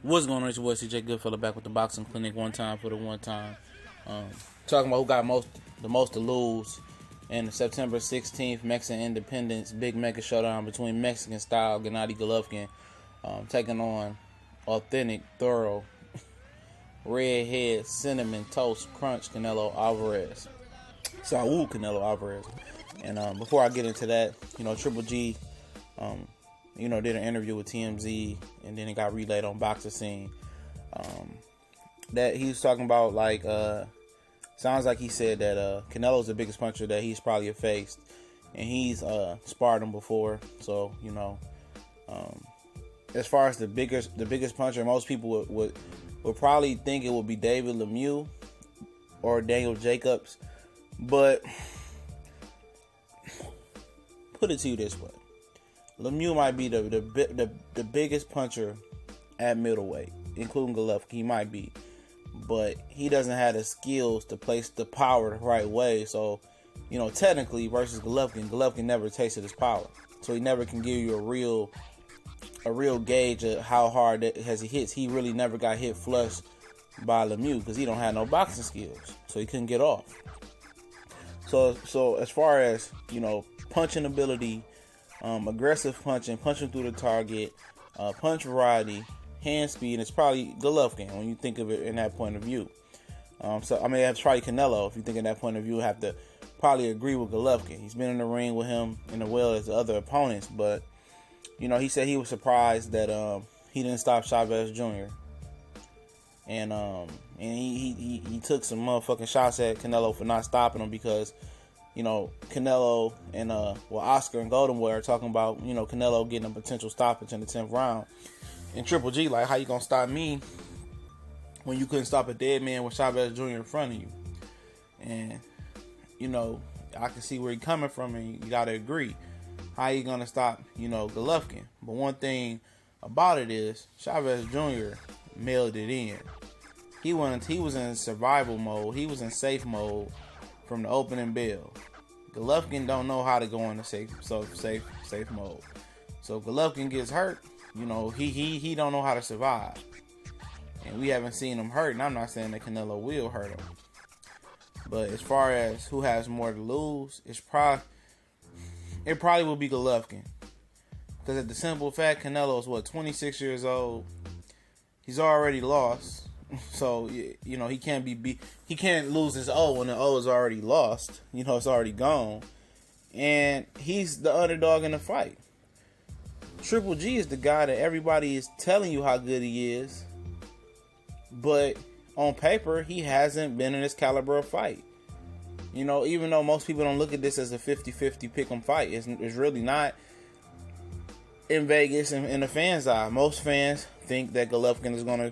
What's going on? It's your boy CJ Goodfella back with the Boxing Clinic one time for the one time. Talking about who got the most to lose in the September 16th Mexican Independence Big Mega Showdown between Mexican style Gennady Golovkin taking on authentic, thorough, redhead, cinnamon toast crunch Canelo Alvarez. Salud, Canelo Alvarez. And before I get into that, Triple G did an interview with TMZ, and then it got relayed on Boxer Scene. That he was talking about, sounds like he said that Canelo's the biggest puncher that he's probably faced, and he's sparred him before. So, as far as the biggest puncher, most people would probably think it would be David Lemieux or Daniel Jacobs, but put it to you this way. Lemieux might be the biggest puncher at middleweight, including Golovkin. He might be, but he doesn't have the skills to place the power the right way. So, technically versus Golovkin never tasted his power, so he never can give you a real gauge of how hard as he hits. He really never got hit flush by Lemieux because he don't have no boxing skills, so he couldn't get off. So as far as punching ability, aggressive punching through the target, punch variety, hand speed, it's probably Golovkin when you think of it in that point of view. That's probably Canelo. If you think in that point of view, have to probably agree with Golovkin. He's been in the ring with him in the well as the other opponents, but he said he was surprised that he didn't stop Chavez Jr. And he took some motherfucking shots at Canelo for not stopping him because Canelo and Oscar and Golden Boy are talking about Canelo getting a potential stoppage in the 10th round. And Triple G how you gonna stop me when you couldn't stop a dead man with Chavez Jr. in front of you? And I can see where he's coming from, and you gotta agree. How you gonna stop Golovkin? But one thing about it is Chavez Jr. mailed it in. He was in survival mode. He was in safe mode from the opening bell. Golovkin don't know how to go into safe mode. So if Golovkin gets hurt, he don't know how to survive. And we haven't seen him hurt, and I'm not saying that Canelo will hurt him. But as far as who has more to lose, it probably will be Golovkin. Because at the simple fact, Canelo is 26 years old. He's already lost. So, he can't he can't lose his O when the O is already lost. It's already gone. And he's the underdog in the fight. Triple G is the guy that everybody is telling you how good he is. But on paper, he hasn't been in this caliber of fight. Even though most people don't look at this as a 50-50 pick'em fight, it's really not in Vegas and in the fans' eye. Most fans think that Golovkin is going to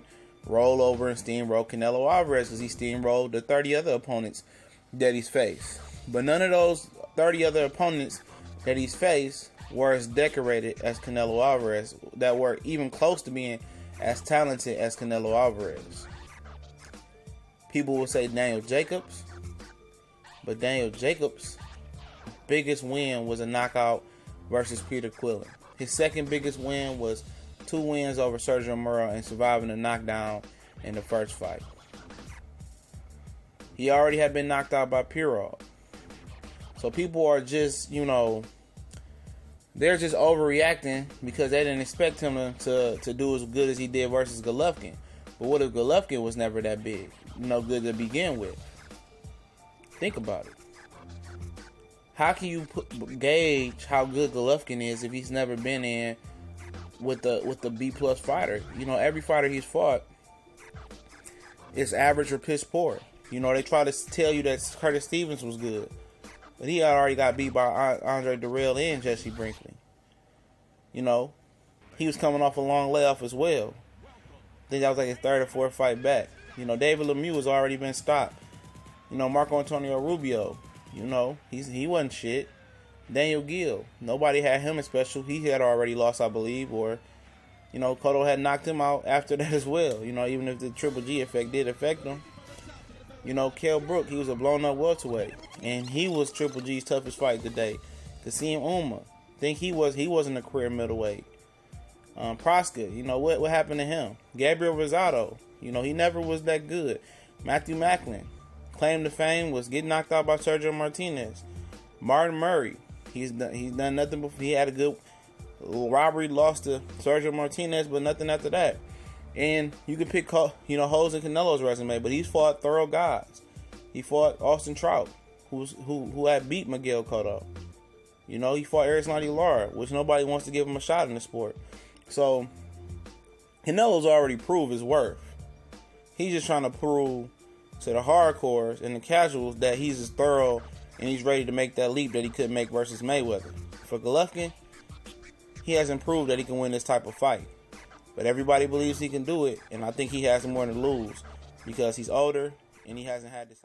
roll over and steamroll Canelo Alvarez because he steamrolled the 30 other opponents that he's faced. But none of those 30 other opponents that he's faced were as decorated as Canelo Alvarez, that were even close to being as talented as Canelo Alvarez. People will say Daniel Jacobs, but Daniel Jacobs' biggest win was a knockout versus Peter Quillen. His second biggest win was 2 wins over Sergio Mora and surviving a knockdown in the first fight. He already had been knocked out by Pirog. So people are just, they're just overreacting because they didn't expect him to do as good as he did versus Golovkin. But what if Golovkin was never that big? No good to begin with. Think about it. How can you gauge how good Golovkin is if he's never been in with the B+ fighter? Every fighter he's fought is average or piss poor. They try to tell you that Curtis Stevens was good, but he already got beat by Andre Dirrell and Jesse Brinkley. He was coming off a long layoff as well. I think that was like his 3rd or 4th fight back. David Lemieux has already been stopped. Marco Antonio Rubio, he wasn't shit. Daniel Gill, nobody had him as special. He had already lost, I believe, or, Cotto had knocked him out after that as well. Even if the Triple G effect did affect him. Kell Brook, he was a blown-up welterweight, and he was Triple G's toughest fight today. Kasim Uma, think he wasn't a career middleweight. Proscott, what happened to him? Gabriel Rosado, he never was that good. Matthew Macklin, claim to fame was getting knocked out by Sergio Martinez. Martin Murray, he's done nothing before. He had a good robbery, lost to Sergio Martinez, but nothing after that. And you can pick, holes in Canelo's resume, but he's fought thorough guys. He fought Austin Trout, who had beat Miguel Cotto. He fought Erislandy Lara, which nobody wants to give him a shot in the sport. So, Canelo's already proved his worth. He's just trying to prove to the hardcores and the casuals that he's as thorough and he's ready to make that leap that he couldn't make versus Mayweather. For Golovkin, he hasn't proved that he can win this type of fight. But everybody believes he can do it, and I think he has more to lose because he's older and he hasn't had this type of